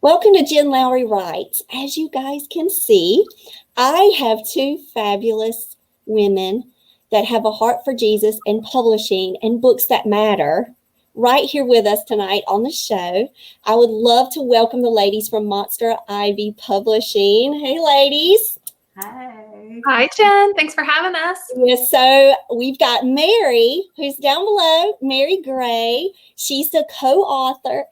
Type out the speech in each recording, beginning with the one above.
Welcome to Jen Lowry Writes. As you guys can see, I have two fabulous women that have a heart for Jesus and publishing and books that matter right here with us tonight on the show. I would love to welcome the ladies from Monster Ivy Publishing. Hey, ladies. Hi. Hi, Jen. Thanks for having us. Yes, so we've got Mary, who's down below, Mary Gray. She's the co-honor,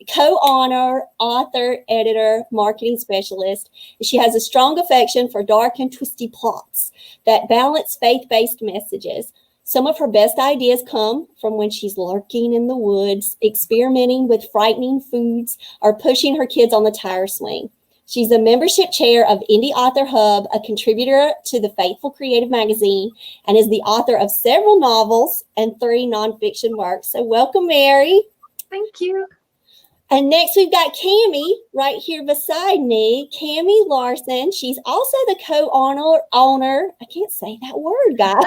author, editor, marketing specialist. She has a strong affection for dark and twisty plots that balance faith-based messages. Some of her best ideas come from when she's lurking in the woods, experimenting with frightening foods, or pushing her kids on the tire swing. She's the membership chair of Indie Author Hub, a contributor to the Faithful Creative magazine, and is the author of several novels and 3 nonfiction works. So welcome, Mary. Thank you. And next we've got Cammie right here beside me, Cammie Larsen. She's also the co-owner, I can't say that word, guys,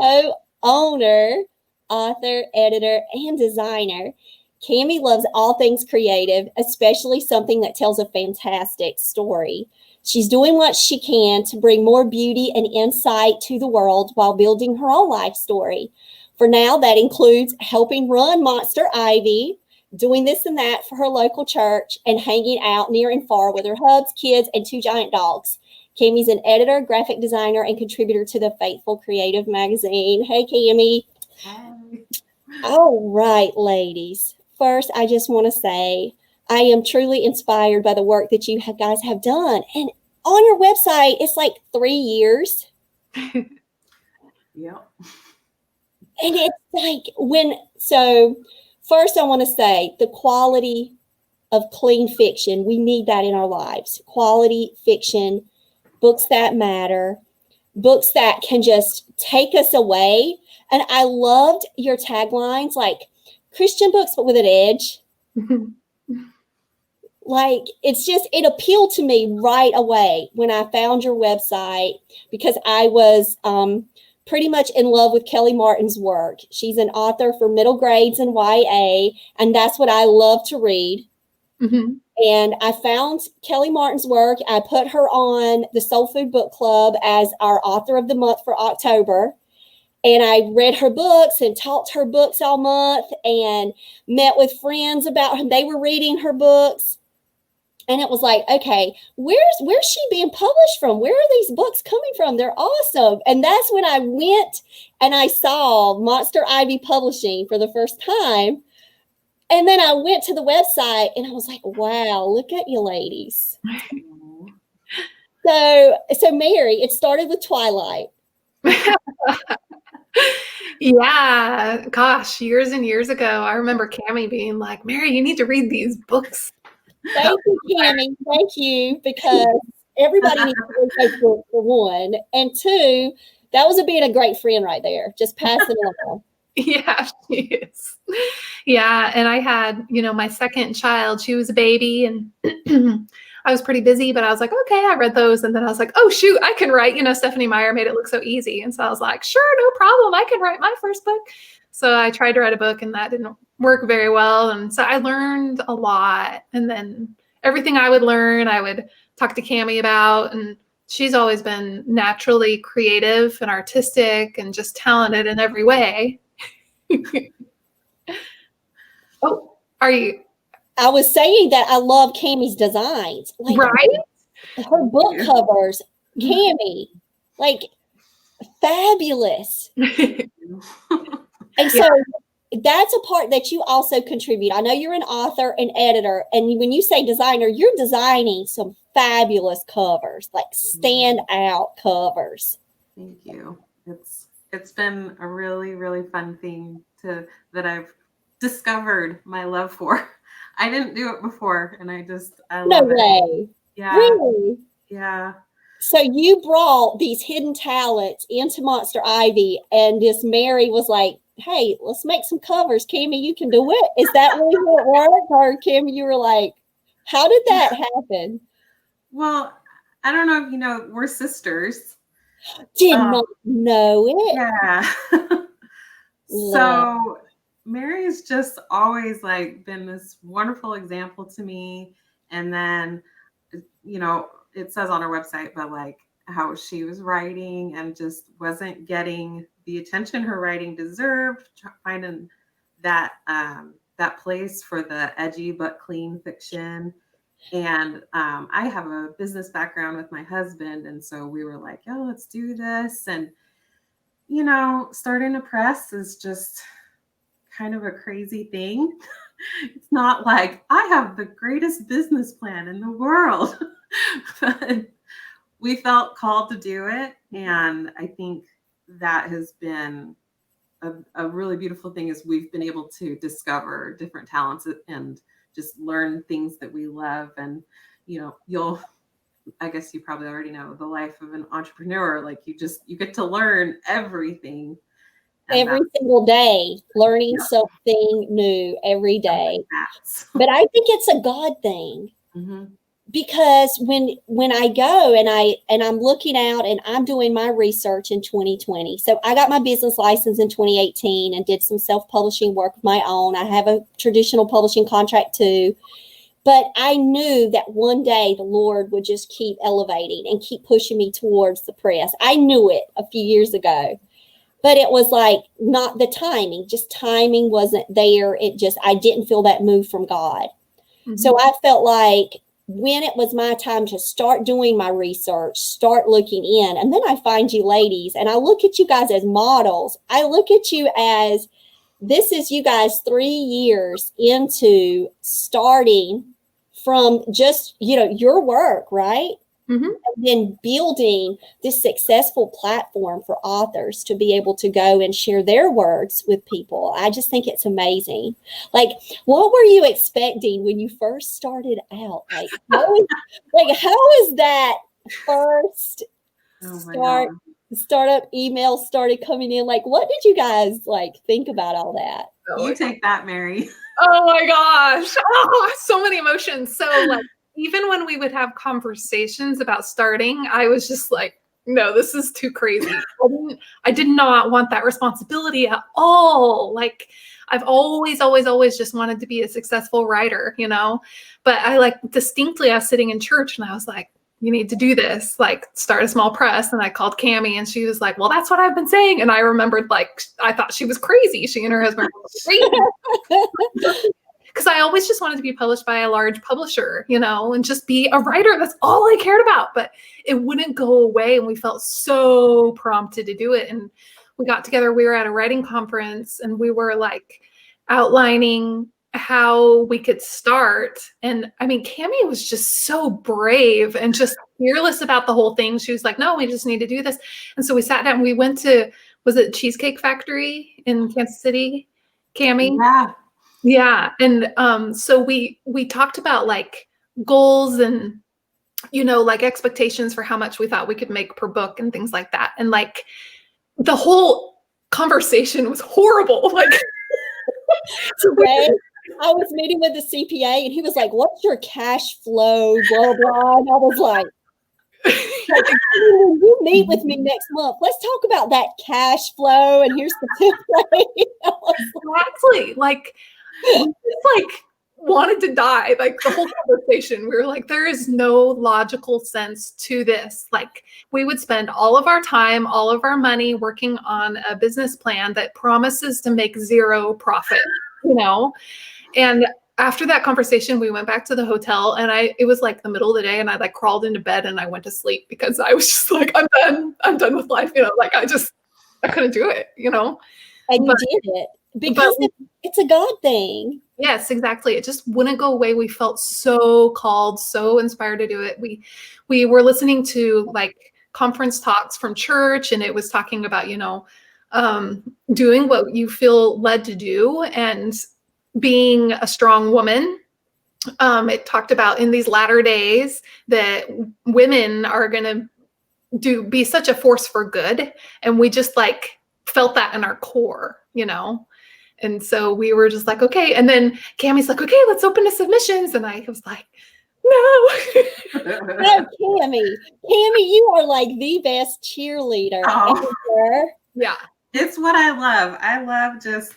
co-owner, author, editor, and designer. Cammie loves all things creative, especially something that tells a fantastic story. She's doing what she can to bring more beauty and insight to the world while building her own life story. For now, that includes helping run Monster Ivy, doing this and that for her local church, and hanging out near and far with her hubs, kids, and 2 giant dogs. Cammie's an editor, graphic designer, and contributor to the Faithful Creative magazine. Hey, Cammie. Hi. All right, ladies. First, I just want to say I am truly inspired by the work that you guys have done. And on your website, it's like 3 years. Yep. And it's like so first I want to say the quality of clean fiction, we need that in our lives. Quality fiction, books that matter, books that can just take us away. And I loved your taglines, like Christian books, but with an edge. Like, it appealed to me right away when I found your website, because I was pretty much in love with Kelly Martin's work. She's an author for middle grades and YA, and that's what I love to read. Mm-hmm. And I found Kelly Martin's work. I put her on the Soul Food Book Club as our author of the month for October. And I read her books and taught her books all month and met with friends about her. They were reading her books. And it was like, okay, where's she being published from? Where are these books coming from? They're awesome. And that's when I went and I saw Monster Ivy Publishing for the first time. And then I went to the website and I was like, wow, look at you ladies. So Mary, it started with Twilight. Yeah, gosh, years and years ago, I remember Cammie being like, Mary, you need to read these books. Thank you, Cammie. Thank you, because everybody needs to read those books, for one. And 2, that was being a great friend right there, just passing it along. Yeah, she is. Yeah, and I had, my second child, she was a baby, and I was pretty busy, but I was like, okay, I read those. And then I was like, oh, shoot, I can write. Stephanie Meyer made it look so easy. And so I was like, sure, no problem. I can write my first book. So I tried to write a book and that didn't work very well. And so I learned a lot. And then everything I would learn, I would talk to Cammie about. And she's always been naturally creative and artistic and just talented in every way. Oh, are you? I was saying that I love Cammie's designs. Like, right? Her book covers, Cammie, like, fabulous. And so that's a part that you also contribute. I know you're an author and editor, and when you say designer, you're designing some fabulous covers, like stand out covers. Thank you. It's been a really, really fun thing that I've discovered my love for. I didn't do it before, and I love it. No way. Yeah. Really? Yeah. So you brought these hidden talents into Monster Ivy, and this Mary was like, hey, let's make some covers. Cammie, you can do it. Is that really how it worked? Or Cammie, you were like, how did that happen? Well, I don't know if you know, we're sisters. Did not know it. Yeah. So Mary's just always like been this wonderful example to me. And then, it says on her website, but like how she was writing and just wasn't getting the attention her writing deserved, finding that that place for the edgy but clean fiction. And I have a business background with my husband, and so we were like, "Oh, let's do this." And starting a press is just kind of a crazy thing. It's not like I have the greatest business plan in the world. But we felt called to do it, and I think that has been a really beautiful thing, is we've been able to discover different talents and just learn things that we love. And I guess you probably already know the life of an entrepreneur. Like you get to learn everything. Every single day, learning something new every day. But I think it's a God thing. Mm-hmm. Because when I go and I'm looking out and I'm doing my research in 2020. So I got my business license in 2018 and did some self-publishing work of my own. I have a traditional publishing contract too. But I knew that one day the Lord would just keep elevating and keep pushing me towards the press. I knew it a few years ago. But it was like not the timing, just timing wasn't there. I didn't feel that move from God. Mm-hmm. So I felt like when it was my time to start doing my research, start looking in, and then I find you ladies, and I look at you guys as models. I look at you as, this is you guys 3 years into starting from just, your work, right? Mm-hmm. And then building this successful platform for authors to be able to go and share their words with people. I just think it's amazing. Like, what were you expecting when you first started out? Like, how was that first startup email started coming in? Like, what did you guys think about all that? You take that, Mary. Oh my gosh. Oh, so many emotions. So even when we would have conversations about starting, I was just like, no, this is too crazy. I did not want that responsibility at all. Like, I've always just wanted to be a successful writer, but I I was sitting in church and I was like, you need to do this, start a small press. And I called Cammie and she was like, well, that's what I've been saying. And I remembered, I thought she was crazy. She and her husband were crazy. Because I always just wanted to be published by a large publisher, and just be a writer. That's all I cared about. But it wouldn't go away. And we felt so prompted to do it. And we got together. We were at a writing conference and we were outlining how we could start. And I mean, Cammie was just so brave and just fearless about the whole thing. She was like, no, we just need to do this. And so we sat down. We went to, was it Cheesecake Factory in Kansas City, Cammie? Yeah. Yeah. And so we talked about goals and, expectations for how much we thought we could make per book and things like that. And the whole conversation was horrible. Today, I was meeting with the CPA and he was like, what's your cash flow, blah, blah. And I was like, when you meet with me next month, let's talk about that cash flow. And here's the template. Exactly. Wanted to die. The whole conversation, we were like, there is no logical sense to this. We would spend all of our time, all of our money working on a business plan that promises to make zero profit, And after that conversation, we went back to the hotel and it was the middle of the day and I crawled into bed and I went to sleep because I was just I'm done with life. I couldn't do it, And you did it because it's a God thing. Yes, exactly. It just wouldn't go away. We felt so called, so inspired to do it. We were listening to conference talks from church and it was talking about, doing what you feel led to do and being a strong woman. It talked about in these latter days that women are going to be such a force for good. And we just felt that in our core, And so we were just okay. And then Cammie's like, okay, let's open to submissions. And I was like, no. No, Cammie, you are the best cheerleader ever. Yeah. It's what I love. I love just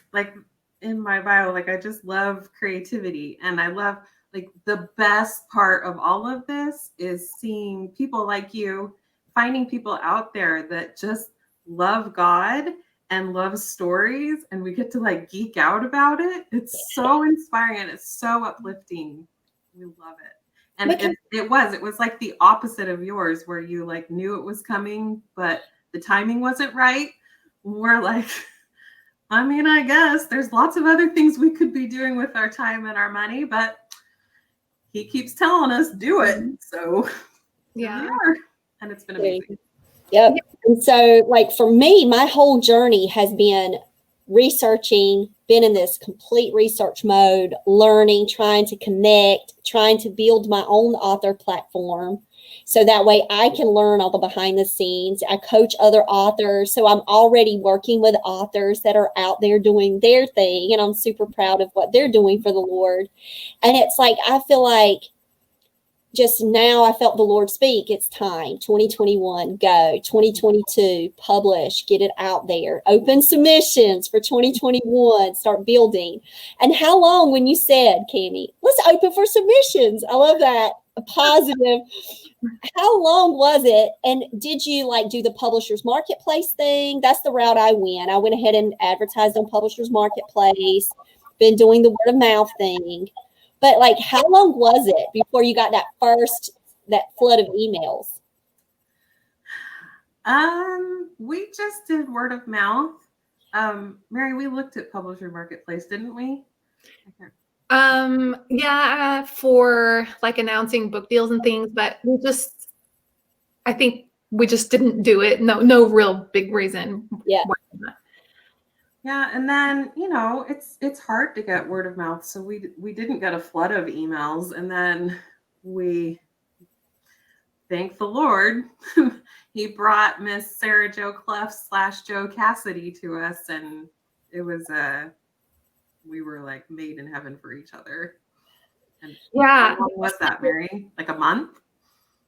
in my bio, I just love creativity and I love like the best part of all of this is seeing people like you, finding people out there that just love God and love stories, and we get to like geek out about it. It's so inspiring and it's so uplifting. We love it. And it was like the opposite of yours, where you like knew it was coming, but the timing wasn't right. We're like, I mean, I guess there's lots of other things we could be doing with our time and our money, but he keeps telling us do it. So yeah, we are. And it's been amazing. Yep. And so, like, for me, my whole journey has been researching, been in this complete research mode, learning, trying to connect, trying to build my own author platform. So that way I can learn all the behind the scenes. I coach other authors. So I'm already working with authors that are out there doing their thing. And I'm super proud of what they're doing for the Lord. And it's like, I feel like just now I felt the Lord speak. It's time. 2021, go. 2022, publish, get it out there. Open submissions for 2021, start building. And how long, when you said, Cammie, let's open for submissions. I love that. A positive. How long was it? And did you like do the Publishers Marketplace thing? That's the route I went. I went ahead and advertised on Publishers Marketplace, been doing the word of mouth thing. But like, how long was it before you got that flood of emails? We just did word of mouth. Mary, we looked at Publisher Marketplace, didn't we? Yeah, for like announcing book deals and things, but I think we just didn't do it. No real big reason. Yeah. Yeah, and then it's hard to get word of mouth, so we didn't get a flood of emails, and then we thank the Lord he brought Miss Sarah Jo Clough / Joe Cassidy to us, and it was we were like made in heaven for each other. And yeah, how long was that, Mary? Like a month?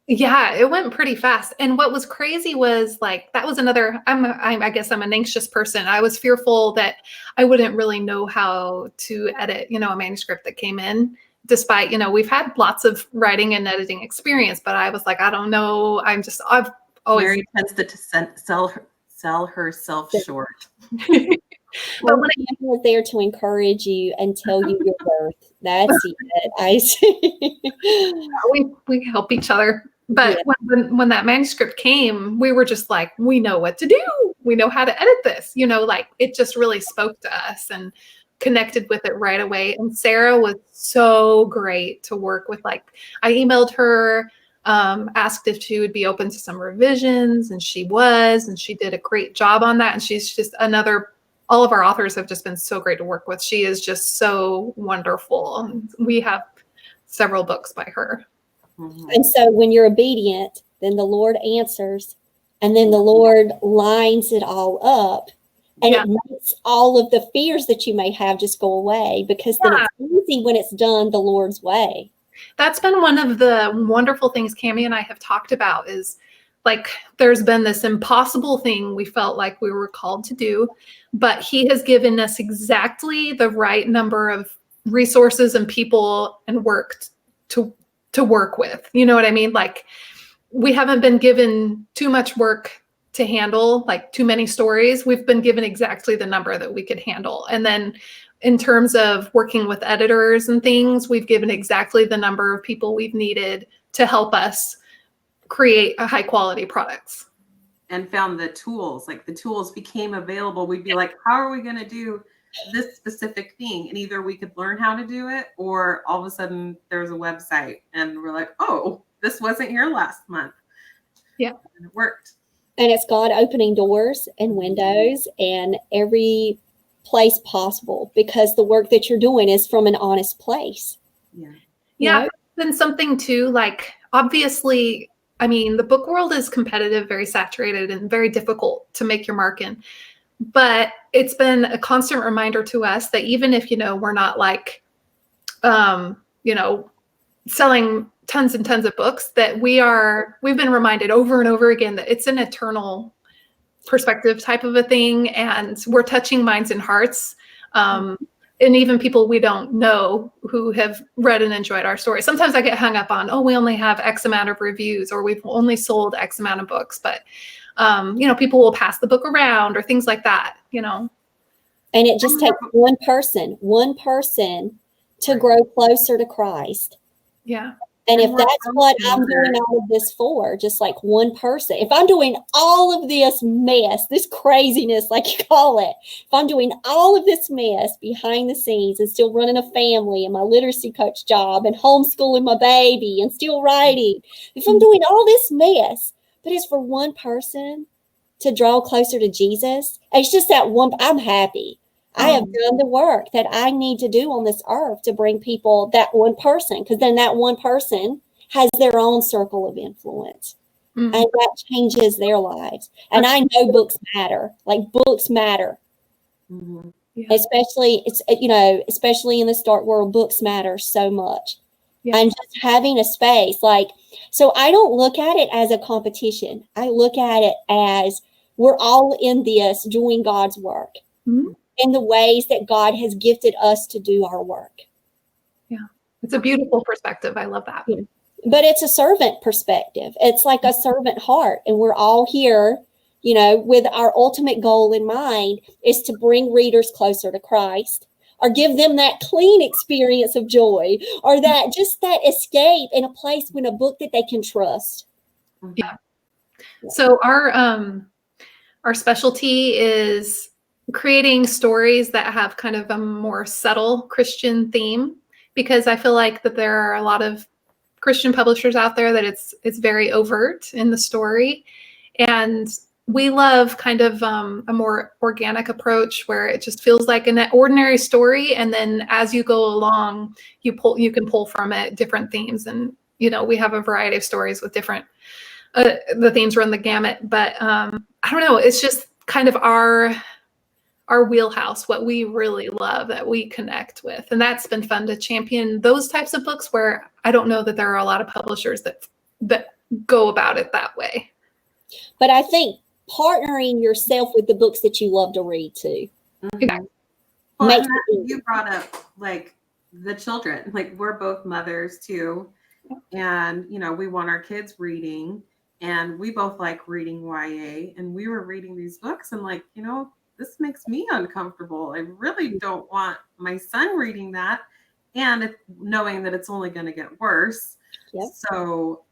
Yeah, it went pretty fast. And what was crazy was like, that was another, I guess I'm an anxious person. I was fearful that I wouldn't really know how to edit, a manuscript that came in, despite, we've had lots of writing and editing experience, but I was like, I don't know. I've always. Mary tends to sell herself short. But when I was there to encourage you and tell you your worth, that's it. I see. We help each other. But when that manuscript came, we were just like, we know what to do. We know how to edit this. Like it just really spoke to us and connected with it right away. And Sarah was so great to work with. Like I emailed her, asked if she would be open to some revisions, and she was, and she did a great job on that. And she's just all of our authors have just been so great to work with. She is just so wonderful. We have several books by her. And so when you're obedient, then the Lord answers, and then the Lord lines it all up, and it makes all of the fears that you may have just go away, because then it's easy when it's done the Lord's way. That's been one of the wonderful things Cammie and I have talked about, is like there's been this impossible thing we felt like we were called to do, but he has given us exactly the right number of resources and people and work to work with. You know what I mean? Like we haven't been given too much work to handle, like too many stories. We've been given exactly the number that we could handle. And then in terms of working with editors and things, we've given exactly the number of people we've needed to help us create a high quality products. And found the tools, like the tools became available. We'd be like, how are we going to do this specific thing? And either we could learn how to do it, or all of a sudden there's a website and we're like, oh, this wasn't here last month. Yeah. And it worked. And it's God opening doors and windows and every place possible, because the work that you're doing is from an honest place. Yeah. It's been something too, like obviously, I mean, the book world is competitive, very saturated, and very difficult to make your mark in. But it's been a constant reminder to us that even if, we're not like, selling tons and tons of books, that we've been reminded over and over again that it's an eternal perspective type of a thing. And we're touching minds and hearts. and even people we don't know who have read and enjoyed our story. Sometimes I get hung up on, oh, we only have X amount of reviews, or we've only sold X amount of books. But, people will pass the book around or things like that, And it just takes one person to grow closer to Christ. Yeah. And if that's what I'm doing all of this for, just like one person, if I'm doing all of this mess, this craziness, like you call it, if I'm doing all of this mess behind the scenes and still running a family and my literacy coach job and homeschooling my baby and still writing, if I'm doing all this mess, but it's for one person to draw closer to Jesus, it's just that one, I'm happy. I have done the work that I need to do on this earth to bring people, that one person, because then that one person has their own circle of influence, and that changes their lives. And I know books matter, like books matter, especially especially in the start world, books matter so much. And just having a space, so I don't look at it as a competition. I look at it as we're all in this doing God's work. In the ways that God has gifted us to do our work. Yeah, it's a beautiful perspective. I love that. But it's a servant perspective. It's like a servant heart. And we're all here, with our ultimate goal in mind is to bring readers closer to Christ, or give them that clean experience of joy, or that escape in a place in a book that they can trust. Yeah. So our specialty is creating stories that have kind of a more subtle Christian theme, because I feel like that there are a lot of Christian publishers out there that it's very overt in the story. And we love kind of a more organic approach where it just feels like an ordinary story. And then as you go along, you can pull from it different themes. And, we have a variety of stories with different, the themes run the gamut, but I don't know. It's just kind of our wheelhouse, what we really love, that we connect with. And that's been fun to champion those types of books where I don't know that there are a lot of publishers that go about it that way. But I think partnering yourself with the books that you love to read too. Well, you brought up the children, we're both mothers too. And, we want our kids reading, and we both like reading YA, and we were reading these books and this makes me uncomfortable. I really don't want my son reading that, and knowing that it's only going to get worse. Yep. So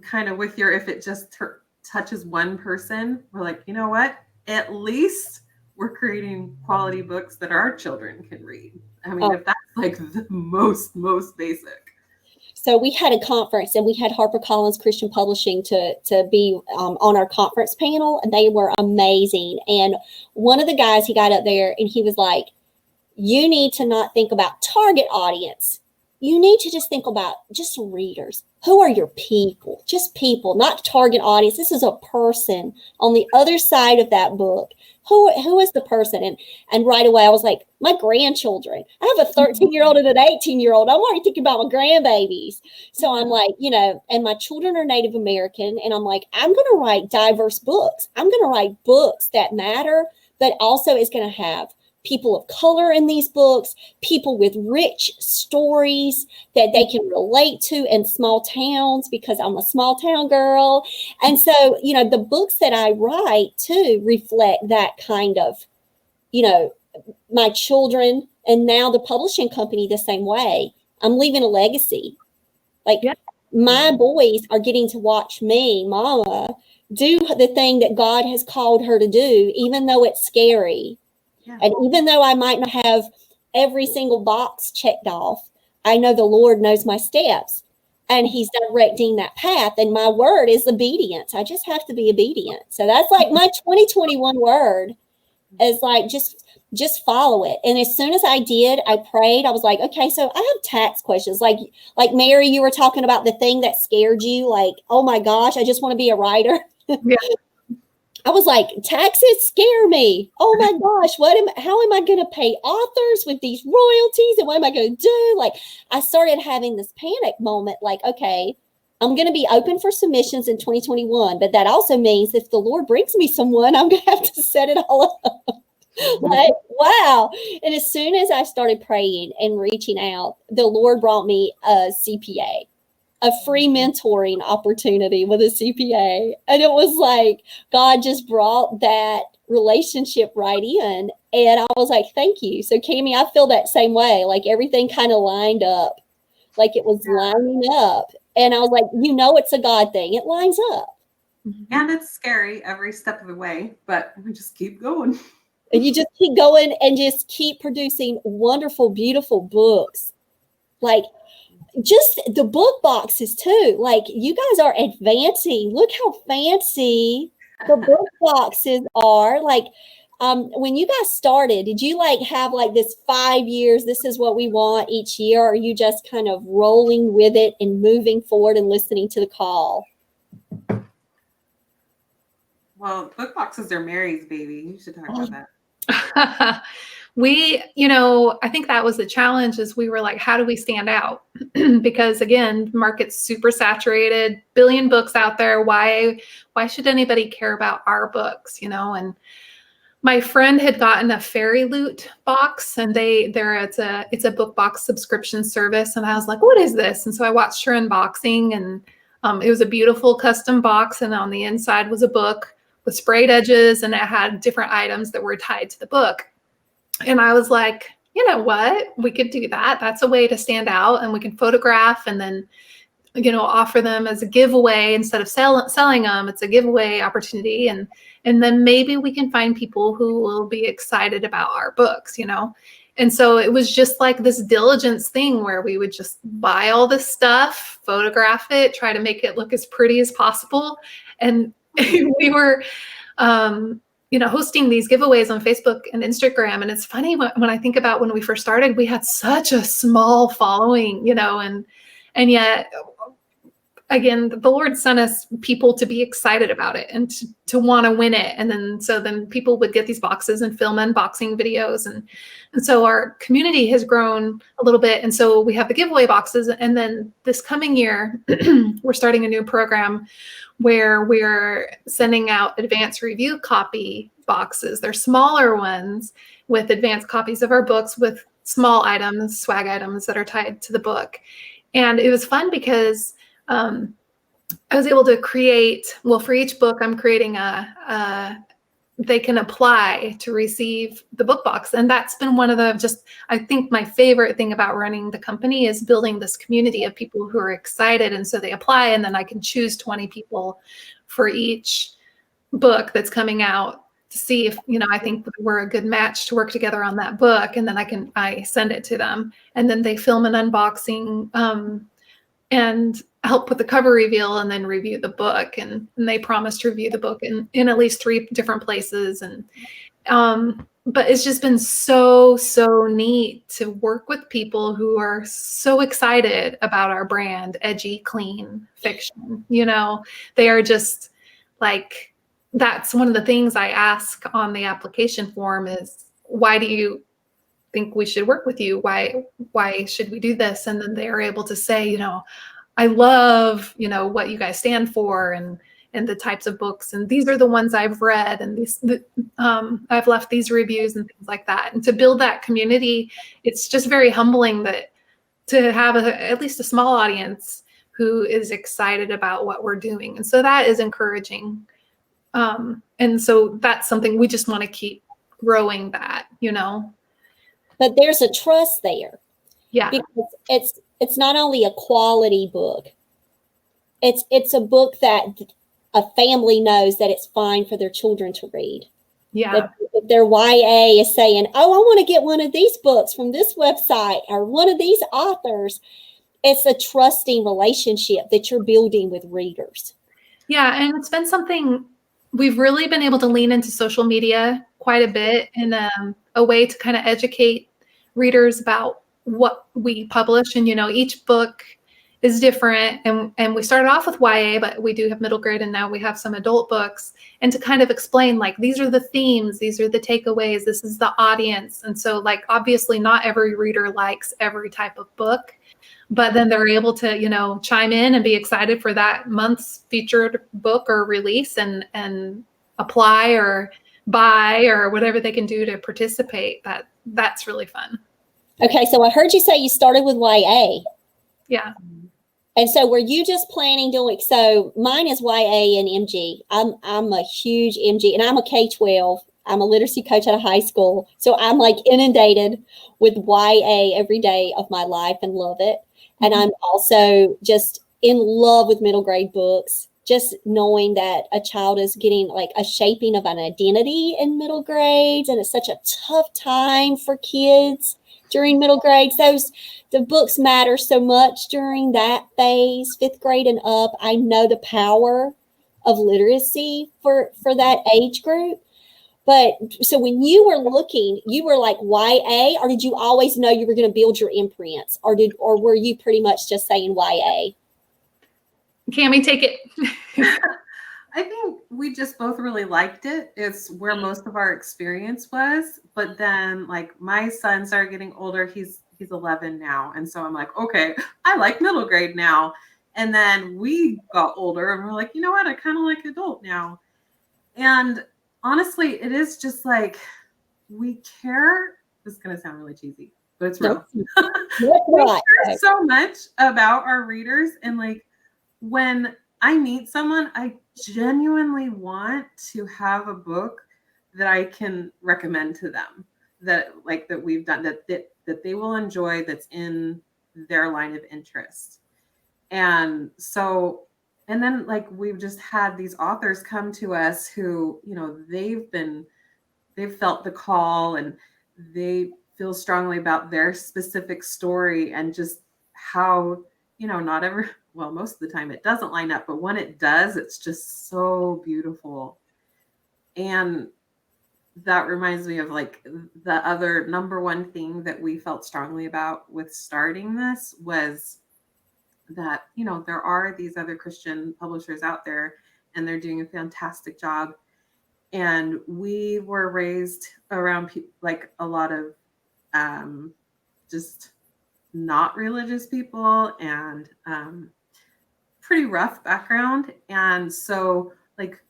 kind of with if it just touches one person, we're like, you know what? At least we're creating quality books that our children can read. I mean, if that's the most basic. So we had a conference, and we had HarperCollins Christian Publishing to be on our conference panel, and they were amazing. And one of the guys, he got up there and he was like, you need to not think about target audience. You need to just think about just readers. Who are your people? Just people, not target audience. This is a person on the other side of that book. Who is the person? And right away I was like, my grandchildren. I have a 13-year-old and an 18-year-old. I'm already thinking about my grandbabies. So I'm like, and my children are Native American. And I'm like, I'm going to write diverse books. I'm going to write books that matter, but also is going to have people of color in these books, people with rich stories that they can relate to in small towns, because I'm a small town girl. And so, the books that I write too reflect that kind of, my children, and now the publishing company the same way. I'm leaving a legacy. My boys are getting to watch me, Mama, do the thing that God has called her to do, even though it's scary. Yeah. And even though I might not have every single box checked off, I know the Lord knows my steps, and he's directing that path. And my word is obedience. I just have to be obedient. So that's my 2021 word is just follow it. And as soon as I did, I prayed. I was like, okay, so I have tax questions. Like Mary, you were talking about the thing that scared you. Oh my gosh, I just want to be a writer. Yeah. I was like, taxes scare me. Oh my gosh, how am I going to pay authors with these royalties? And what am I going to do? I started having this panic moment, okay, I'm going to be open for submissions in 2021. But that also means if the Lord brings me someone, I'm going to have to set it all up. Like, wow. And as soon as I started praying and reaching out, the Lord brought me a CPA, a free mentoring opportunity with a CPA. And it was like God just brought that relationship right in. And I was like, thank you. So, Cammie, I feel that same way. Like everything kind of lined up, like it was lining up. And I was like, it's a God thing. It lines up. And it's scary every step of the way, but we just keep going. And you just keep going and just keep producing wonderful, beautiful books. Like, just the book boxes too. Like, you guys are advancing. Look how fancy the book boxes are. Like, when you guys started, did you like have like this 5 years, this is what we want each year? Or are you just kind of rolling with it and moving forward and listening to the call? Well, book boxes are Mary's baby. You should talk about that. I think that was the challenge is we were like, how do we stand out? Because again, market's super saturated, billion books out there. Why should anybody care about our books? And my friend had gotten a Fairy Loot box, and it's a book box subscription service. And I was like, what is this? And so I watched her unboxing, and it was a beautiful custom box. And on the inside was a book with sprayed edges, and it had different items that were tied to the book. And I was like, you know what? We could do that. That's a way to stand out, and we can photograph and then, offer them as a giveaway instead of selling them. It's a giveaway opportunity. And then maybe we can find people who will be excited about our books, And so it was just like this diligence thing where we would just buy all this stuff, photograph it, try to make it look as pretty as possible. And we were, hosting these giveaways on Facebook and Instagram. And it's funny when I think about when we first started, we had such a small following, and yet, again, the Lord sent us people to be excited about it and to want to win it. And then people would get these boxes and film unboxing videos. And so our community has grown a little bit. And so we have the giveaway boxes. And then this coming year, we're starting a new program where we're sending out advanced review copy boxes. They're smaller ones with advanced copies of our books with small items, swag items that are tied to the book. And it was fun because I was able to create, for each book, I'm creating they can apply to receive the book box. And that's been one of I think my favorite thing about running the company is building this community of people who are excited. And so they apply, and then I can choose 20 people for each book that's coming out to see if, I think we're a good match to work together on that book. And then I send it to them, and then they film an unboxing, and help with the cover reveal, and then review the book. And they promise to review the book in at least 3 different places. And but it's just been so neat to work with people who are so excited about our brand, edgy, clean fiction. They are just like, that's one of the things I ask on the application form is, why do you think we should work with you? Why should we do this? And then they are able to say, I love, what you guys stand for and the types of books. And these are the ones I've read, and I've left these reviews and things like that. And to build that community, it's just very humbling that to have at least a small audience who is excited about what we're doing. And so that is encouraging. And so that's something we just want to keep growing that, But there's a trust there. Yeah. Because it's not only a quality book. It's a book that a family knows that it's fine for their children to read. Yeah. If their YA is saying, oh, I want to get one of these books from this website or one of these authors, it's a trusting relationship that you're building with readers. Yeah. And it's been something we've really been able to lean into social media quite a bit in a way to kind of educate readers about what we publish. And, each book is different. And we started off with YA, but we do have middle grade, and now we have some adult books. And to kind of explain, like, these are the themes, these are the takeaways, this is the audience. And so, like, obviously not every reader likes every type of book, but then they're able to, chime in and be excited for that month's featured book or release and apply or buy or whatever they can do to participate, that's really fun. Okay, so I heard you say you started with YA. Yeah. And so were you just planning doing, so mine is YA and MG. I'm a huge MG, and I'm a K-12. I'm a literacy coach at a high school. So I'm like inundated with YA every day of my life and love it. And I'm also just in love with middle grade books, just knowing that a child is getting like a shaping of an identity in middle grades. And it's such a tough time for kids during middle grades. The books matter so much during that phase, 5th grade and up. I know the power of literacy for that age group. But so when you were looking, you were like YA, or did you always know you were going to build your imprints, or were you pretty much just saying YA? Cammie, take it. I think we just both really liked it. It's where most of our experience was. But then, like, my son started getting older. He's 11 now, and so I'm like, okay, I like middle grade now. And then we got older, and we're like, you know what? I kind of like adult now. And honestly, it is just like we care. This is going to sound really cheesy, but it's real. We care so much about our readers. And like when I meet someone, I genuinely want to have a book that I can recommend to them that we've done that they will enjoy, that's in their line of interest. And so, and then like we've just had these authors come to us who, you know, they've felt the call, and they feel strongly about their specific story, and just how, you know, most of the time it doesn't line up, but when it does, it's just so beautiful. And that reminds me of like the other number one thing that we felt strongly about with starting this was that, you know, there are these other Christian publishers out there, and they're doing a fantastic job. And we were raised around like a lot of just not religious people, and pretty rough background. And so like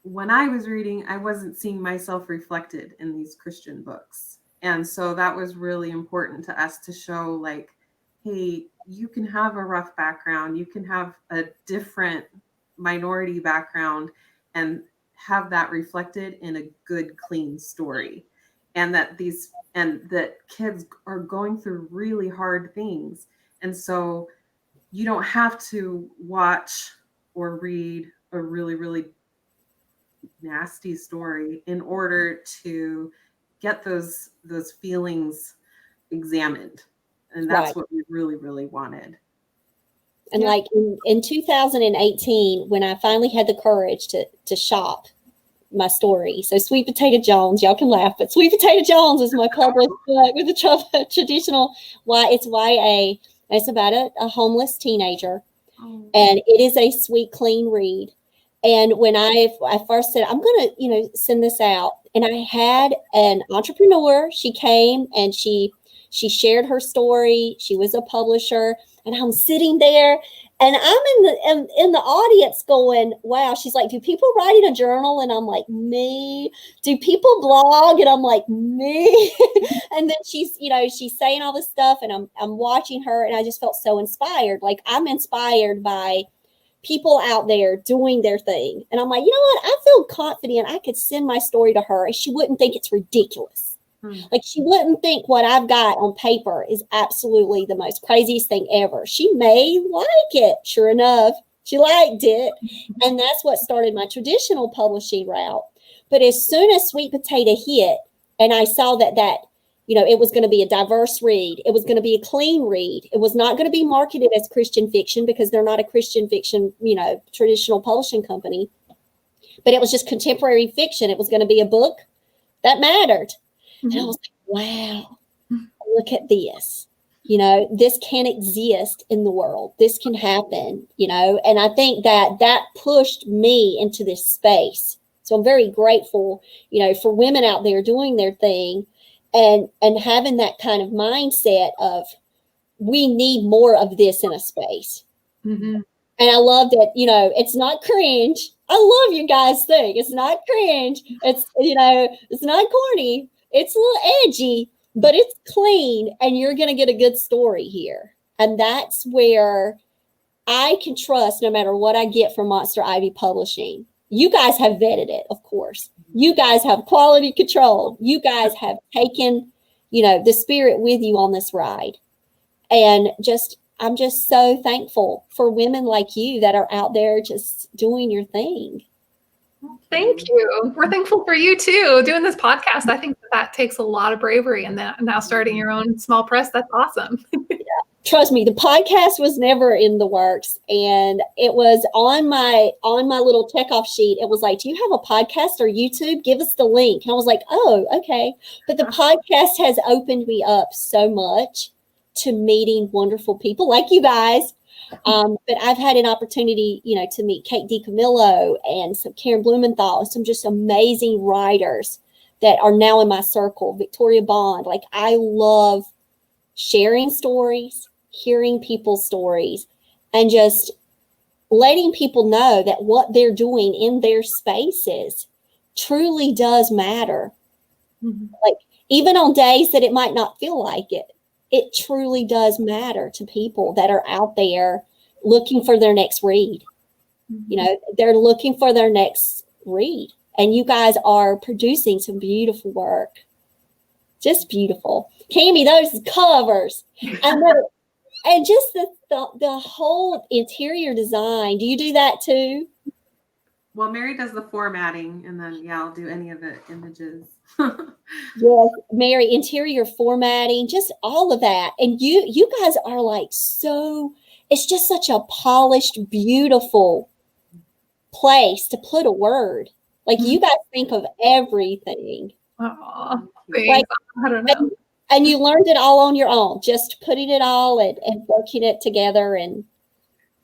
when I was reading, I wasn't seeing myself reflected in these Christian books. And so that was really important to us to show like, hey, you can have a rough background, you can have a different minority background, and have that reflected in a good, clean story. And that kids are going through really hard things. And so you don't have to watch or read a really, really nasty story in order to get those feelings examined. And that's what we really, really wanted. And like in 2018, when I finally had the courage to shop my story. So Sweet Potato Jones, y'all can laugh, but Sweet Potato Jones is my published book with the traditional it's YA. And it's about a homeless teenager. And it is a sweet, clean read. And when I first said, I'm going to, you know, send this out, and I had an entrepreneur, she came and she shared her story. She was a publisher, and I'm sitting there, and I'm in the audience going, wow. She's like, do people write in a journal? And I'm like, me. Do people blog? And I'm like, me. And then she's saying all this stuff, and I'm watching her, and I just felt so inspired. Like, I'm inspired by people out there doing their thing. And I'm like, you know what? I feel confident I could send my story to her, and she wouldn't think it's ridiculous. Like, she wouldn't think what I've got on paper is absolutely the most craziest thing ever. She may like it. Sure enough, she liked it. And that's what started my traditional publishing route. But as soon as Sweet Potato hit, and I saw that you know, it was going to be a diverse read, it was going to be a clean read, it was not going to be marketed as Christian fiction, because they're not a Christian fiction, you know, traditional publishing company, but it was just contemporary fiction. It was going to be a book that mattered. And I was like, wow, look at this. You know, this can exist in the world. This can happen, you know. And I think that pushed me into this space. So I'm very grateful, you know, for women out there doing their thing, and having that kind of mindset of, we need more of this in a space. Mm-hmm. And I love that, it's not cringe. I love you guys thing. It's not cringe. It's, it's not corny. It's a little edgy, but it's clean, and you're going to get a good story here. And that's where I can trust no matter what I get from Monster Ivy Publishing. You guys have vetted it, of course. You guys have quality control. You guys have taken, the spirit with you on this ride. And I'm just so thankful for women like you that are out there just doing your thing. Thank you. We're thankful for you too. Doing this podcast, I think that takes a lot of bravery, and that now starting your own small press, that's awesome. Yeah. Trust me, the podcast was never in the works, and it was on my little checkoff sheet. It was like, do you have a podcast or YouTube? Give us the link. And I was like, oh, okay. But the podcast has opened me up so much to meeting wonderful people like you guys. But I've had an opportunity, to meet Kate DiCamillo and some Karen Blumenthal, some just amazing writers that are now in my circle. Victoria Bond. Like, I love sharing stories, hearing people's stories, and just letting people know that what they're doing in their spaces truly does matter. Mm-hmm. Like, even on days that it might not feel like it, it truly does matter to people that are out there looking for their next read. Mm-hmm. They're looking for their next read. And you guys are producing some beautiful work. Just beautiful. Cammie, those covers. And just the whole interior design. Do you do that too? Well, Mary does the formatting, and then, I'll do any of the images. Yes, Mary, interior formatting, just all of that. And you guys are like it's just such a polished, beautiful place to put a word. Like, you guys think of everything. Aww, like, I don't know. And you learned it all on your own, just putting it all and working it together. And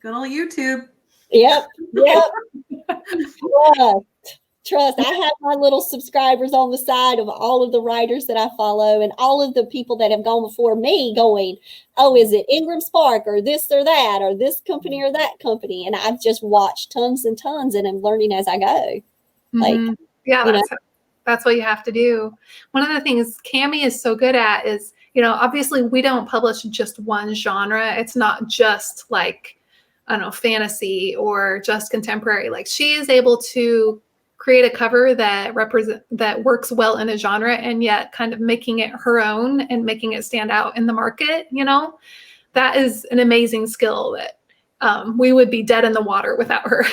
good old YouTube. Yep. Trust. I have my little subscribers on the side of all of the writers that I follow, and all of the people that have gone before me going, oh, is it Ingram Spark or this or that or this company or that company? And I've just watched tons and tons, and I'm learning as I go. Mm-hmm. That's what you have to do. One of the things Cammie is so good at is, obviously we don't publish just one genre. It's not just like, I don't know, fantasy or just contemporary. Like, she is able to create a cover that works well in a genre, and yet kind of making it her own and making it stand out in the market. That is an amazing skill that we would be dead in the water without her.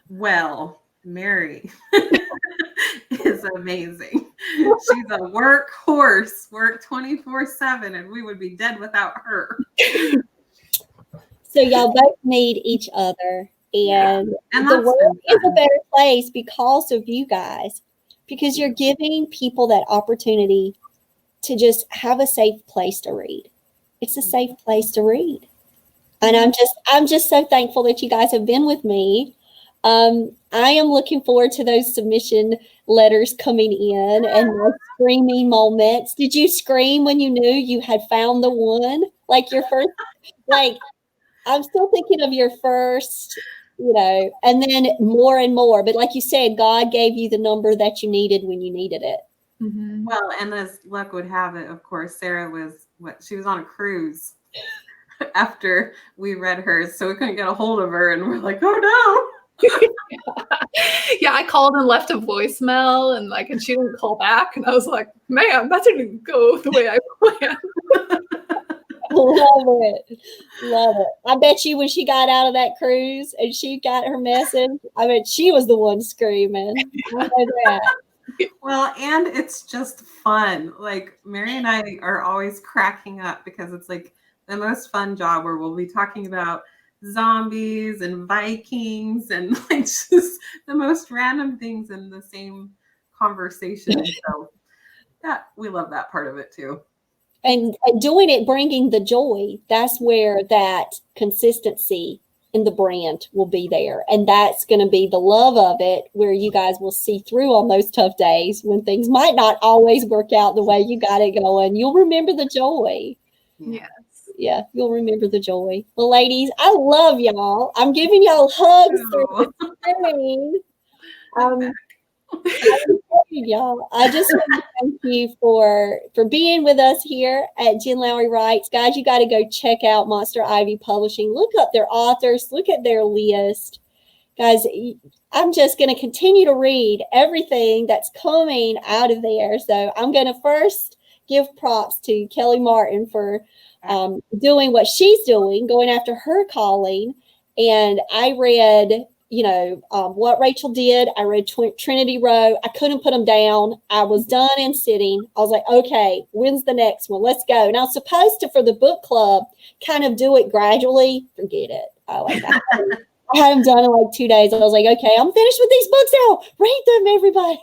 Well, Mary is amazing. She's a workhorse, work 24/7, and we would be dead without her. So y'all both need each other. And the world is a better place because of you guys, because you're giving people that opportunity to just have a safe place to read. It's a safe place to read. And I'm just so thankful that you guys have been with me. I am looking forward to those submission letters coming in and those screaming moments. Did you scream when you knew you had found the one? Like your first, like, I'm still thinking of your first, and then more and more. But like you said, God gave you the number that you needed when you needed it. Mm-hmm. Well, and as luck would have it, of course, Sarah she was on a cruise after we read hers, so we couldn't get a hold of her, and we're like, oh no. Yeah, I called and left a voicemail, and she didn't call back, and I was like, man, that didn't go the way I planned. Love it. I bet you when she got out of that cruise and she got her message, I bet she was the one screaming. I know that. Well, and it's just fun. Like, Mary and I are always cracking up because it's like the most fun job where we'll be talking about zombies and Vikings and like just the most random things in the same conversation. So we love that part of it too. And doing it, bringing the joy, that's where that consistency in the brand will be there. And that's going to be the love of it, where you guys will see through on those tough days when things might not always work out the way you got it going. You'll remember the joy. Yes. Yeah, you'll remember the joy. Well, ladies, I love y'all. I'm giving y'all hugs through the screen. Y'all, I just want to thank you for being with us here at Jen Lowry Writes. Guys, you got to go check out Monster Ivy Publishing. Look up their authors. Look at their list. Guys, I'm just going to continue to read everything that's coming out of there. So I'm going to first give props to Kelly Martin for doing what she's doing, going after her calling. And I read, what Rachel did. I read Trinity Row. I couldn't put them down. I was done and sitting. I was like, okay, when's the next one? Let's go. And I was supposed to, for the book club, kind of do it gradually. Forget it. I had them done in like 2 days. I was like, okay, I'm finished with these books now. Read them, everybody.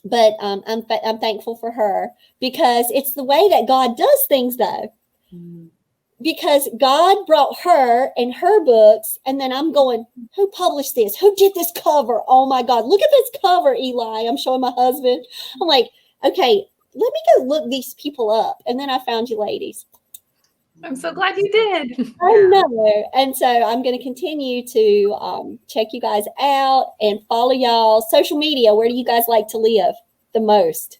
But I'm thankful for her because it's the way that God does things, though. Mm. Because God brought her and her books, and then I'm going, who published this? Who did this cover? Oh, my God. Look at this cover, Eli. I'm showing my husband. I'm like, okay, let me go look these people up. And then I found you ladies. I'm so glad you did. I know. And so I'm going to continue to check you guys out and follow y'all. Social media, where do you guys like to live the most?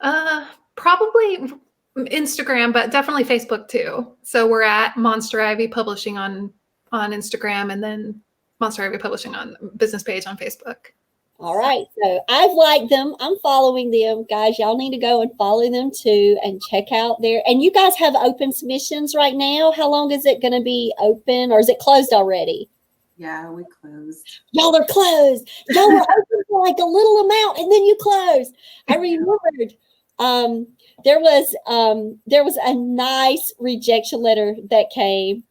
Probably Instagram, but definitely Facebook too. So we're at Monster Ivy Publishing on Instagram, and then Monster Ivy Publishing on business page on Facebook. All right. So I've liked them. I'm following them. Guys, y'all need to go and follow them too and check out their. And you guys have open submissions right now. How long is it going to be open, or is it closed already? Yeah, we closed. Y'all are closed. Y'all were open for like a little amount and then you closed. I remembered there was a nice rejection letter that came.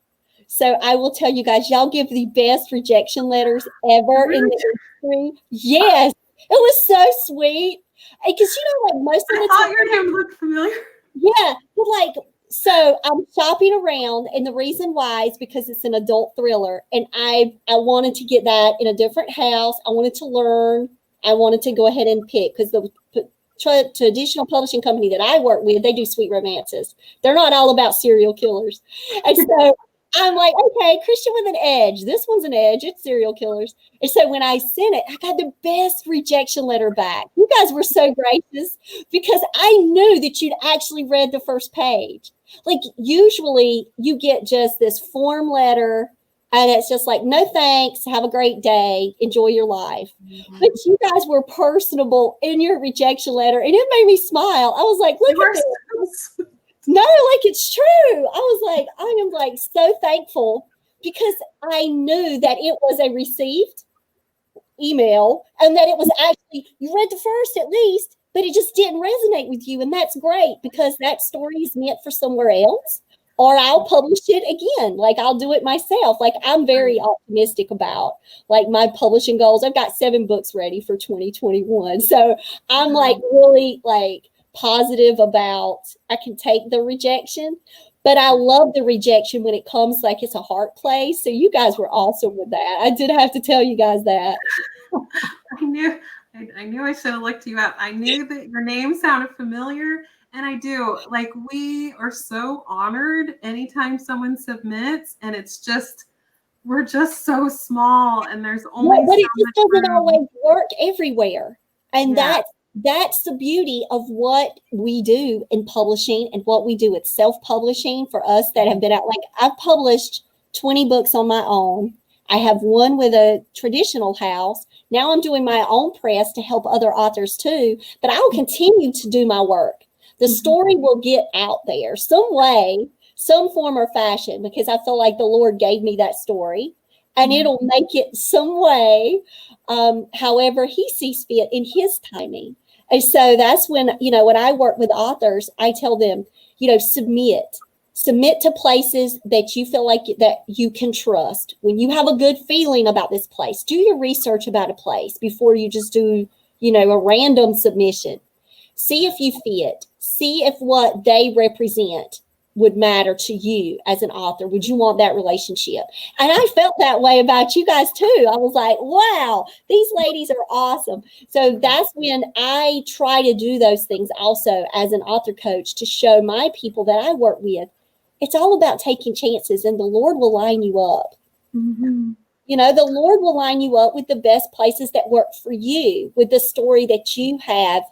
So I will tell you guys, y'all give the best rejection letters ever in the industry. Yes, it was so sweet. Because like most of the time, time, your name looked familiar. Yeah, but so I'm shopping around, and the reason why is because it's an adult thriller, and I wanted to get that in a different house. I wanted to learn. I wanted to go ahead and pick because the traditional publishing company that I work with, they do sweet romances. They're not all about serial killers, and so. I'm like, okay, Christian with an edge. This one's an edge. It's serial killers. And so when I sent it, I got the best rejection letter back. You guys were so gracious because I knew that you'd actually read the first page. Like usually you get just this form letter and it's just like, no thanks. Have a great day. Enjoy your life. Mm-hmm. But you guys were personable in your rejection letter and it made me smile. I was like, look at this. No, it's true. I was like, I am so thankful because I knew that it was a received email and that it was actually, you read the first at least, but it just didn't resonate with you. And that's great because that story is meant for somewhere else or I'll publish it again. I'll do it myself. I'm very optimistic about my publishing goals. I've got 7 books ready for 2021. So I'm really positive about I can take the rejection, but I love the rejection when it comes it's a heart place. So you guys were awesome with that. I did have to tell you guys that. I knew I should have looked you up. I knew that your name sounded familiar, and I do. We are so honored anytime someone submits, and we're just so small, and there's only but it just doesn't always work everywhere, and that's the beauty of what we do in publishing and what we do with self-publishing for us that have been out. I've published 20 books on my own. I have one with a traditional house. Now I'm doing my own press to help other authors too, but I will continue to do my work. The story will get out there some way, some form or fashion, because I feel like the Lord gave me that story and it'll make it some way, however he sees fit in his timing. And so that's when, when I work with authors, I tell them, submit to places that you feel like that you can trust. When you have a good feeling about this place, do your research about a place before you just do, a random submission. See if you fit. See if what they represent would matter to you as an author? Would you want that relationship? And I felt that way about you guys too. I was like, wow, these ladies are awesome. So that's when I try to do those things also as an author coach, to show my people that I work with, it's all about taking chances, and the Lord will line you up. Mm-hmm. You know, the Lord will line you up with the best places that work for you, with the story that you have.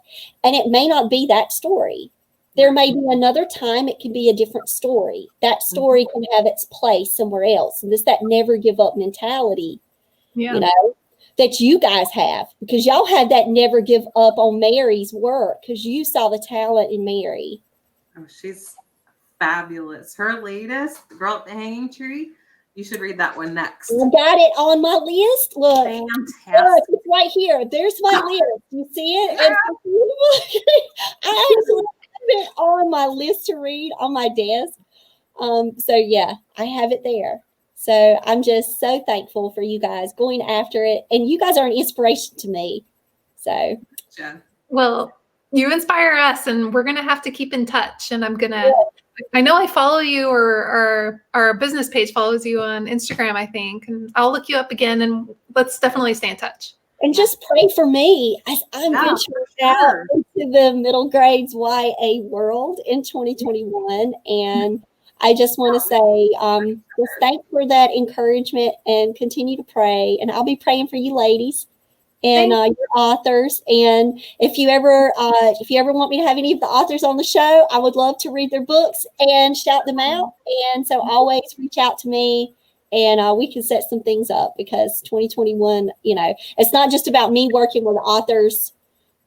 And it may not be that story. There may be another time it can be a different story. That story can have its place somewhere else. And it's that never give up mentality, you know, that you guys have, because y'all had that never give up on Mary's work, because you saw the talent in Mary. Oh, she's fabulous. Her latest, Girl at the Hanging Tree, you should read that one next. I got it on my list. Look, fantastic. It's right here. There's my list. You see it? I actually have it on my list to read on my desk. So yeah, I have it there. So I'm just so thankful for you guys going after it, and you guys are an inspiration to me. So, Jen. Well, you inspire us, and we're gonna have to keep in touch. And I'm gonna. I know I follow you, or our business page follows you on Instagram, I think, and I'll look you up again, and let's definitely stay in touch. And just pray for me as I'm venturing out into the middle grades YA world in 2021. And I just want to say, just thanks for that encouragement, and continue to pray. And I'll be praying for you ladies and your authors. And if you ever want me to have any of the authors on the show, I would love to read their books and shout them out. And so always reach out to me, and we can set some things up, because 2021, you know, it's not just about me working with authors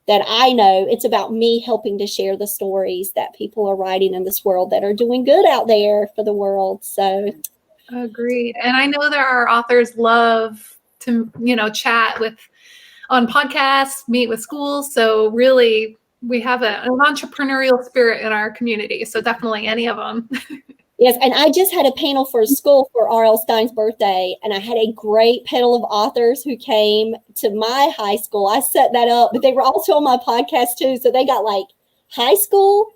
that I know. It's about me helping to share the stories that people are writing in this world that are doing good out there for the world. So agreed. And I know that our authors love to, you know, chat on podcasts, meet with schools. So really, we have an entrepreneurial spirit in our community. So definitely any of them. Yes, and I just had a panel for a school for R.L. Stein's birthday, and I had a great panel of authors who came to my high school. I set that up, but they were also on my podcast too. So they got like high school,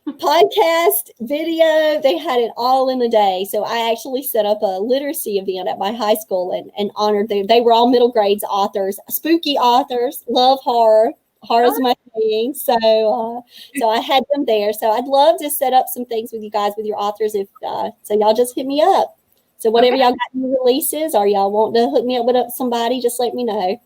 podcast, video. They had it all in a day. So I actually set up a literacy event at my high school and honored them. They were all middle grades authors, spooky authors, love horror. Horror's my thing. So I had them there. So I'd love to set up some things with you guys, with your authors. If so, y'all just hit me up. So whatever y'all got new releases, or y'all want to hook me up with somebody, just let me know.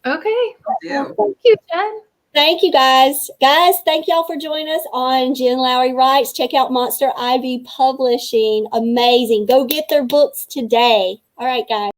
Okay. Thank you, Jen. Thank you, guys. Guys, thank y'all for joining us on Jen Lowry Writes. Check out Monster Ivy Publishing. Amazing. Go get their books today. All right, guys.